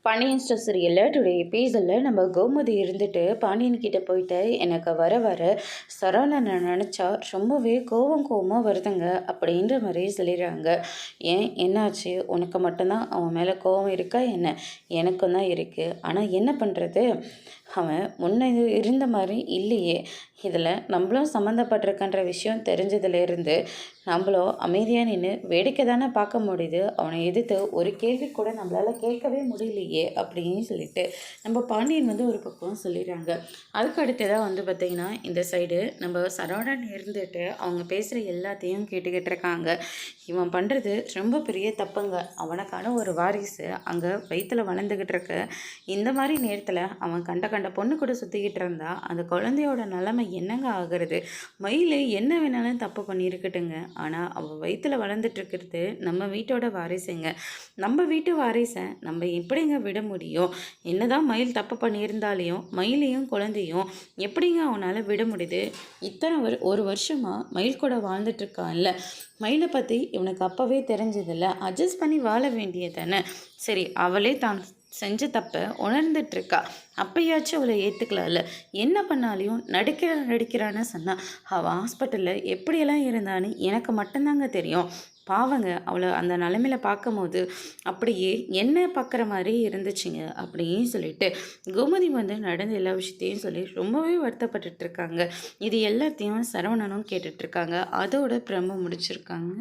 Pandian store சீரியலில் today எபிசோடில் நம்ம கோமதி இருந்துட்டு பாண்டியன் கிட்ட போயிட்டு எனக்கு வர வர சரவணனை நினச்சா ரொம்பவே கோவமாக வருதுங்க அப்படின்ற மாதிரி சொல்லிடுறாங்க. ஏன் என்னாச்சு, உனக்கு மட்டும்தான் அவன் மேலே கோவம் இருக்கா என்ன? எனக்கும் தான் இருக்குது. ஆனால் என்ன பண்ணுறது, அவன் முன்ன இருந்த மாதிரி இல்லையே. இதில் நம்மளும் சம்மந்தப்பட்டிருக்கன்ற விஷயம் தெரிஞ்சதுலேருந்து நம்மளும் அமைதியாக நின்று வேடிக்கை தானே பார்க்க முடியுது. அவனை எதிர்த்து ஒரு கேள்வி கூட நம்மளால் கேட்கவே முடியலையே அப்படின்னு சொல்லிட்டு நம்ம பாண்டியன் ஒரு பக்கம் சொல்லிடுறாங்க. அதுக்கு அடுத்ததாக பார்த்திங்கன்னா இந்த சைடு நம்ம சரவணன் இருந்துட்டு அவங்க பேசுகிற எல்லாத்தையும் கேட்டுக்கிட்டு இருக்காங்க. இவன் பண்ணுறது ரொம்ப பெரிய தப்புங்க. அவனுக்கான ஒரு வாரிசு அங்கே வயிற்றில் வளர்ந்துக்கிட்டு இருக்க இந்த மாதிரி நேரத்தில் அவன் கண்ட கண்ட பொண்ணு கூட சுற்றிக்கிட்டு இருந்தா அந்த குழந்தையோட நிலைமை என்னங்க ஆகுறது? மயில் என்ன வேணாலும் தப்பு பண்ணியிருக்கட்டுங்க, ஆனால் அவள் வயிற்றில் வளர்ந்துட்டு இருக்கிறது நம்ம வீட்டோட வாரிசுங்க. நம்ம வீட்டு வாரிசை நம்ம எப்படிங்க விட முடியும்? என்னதான் மயில் தப்பு பண்ணியிருந்தாலையும் மயிலையும் குழந்தையும் எப்படிங்க அவனால் விட முடியுது? இத்தனை ஒரு வருஷமாக மயில் கூட வாழ்ந்துட்டுருக்கான்ல, மயிலை பற்றி இவனுக்கு அப்போவே தெரிஞ்சதில்ல, அட்ஜஸ்ட் பண்ணி வாழ வேண்டியதானே. சரி, அவளே தான் செஞ்ச தப்பை உணர்ந்துட்டுருக்கா, அப்பயாச்சும் அவளை ஏற்றுக்கலாம்ல. என்ன பண்ணாலையும் நடிக்கிறான்னு சொன்னால் அவள் ஹாஸ்பிட்டலில் எப்படியெல்லாம் இருந்தான்னு எனக்கு மட்டும்தாங்க தெரியும். பாவங்க, அவளை அந்த நிலைமையில் பார்க்கும்போது அப்படியே என்ன பார்க்குற மாதிரி இருந்துச்சுங்க அப்படின்னு சொல்லிட்டு கோமதி நடந்த எல்லா விஷயத்தையும் சொல்லி ரொம்பவே வருத்தப்பட்டுட்டு இருக்காங்க. இது எல்லாத்தையும் சரவணனும் கேட்டுட்ருக்காங்க. அதோட பிரம்ம முடிச்சிருக்காங்க.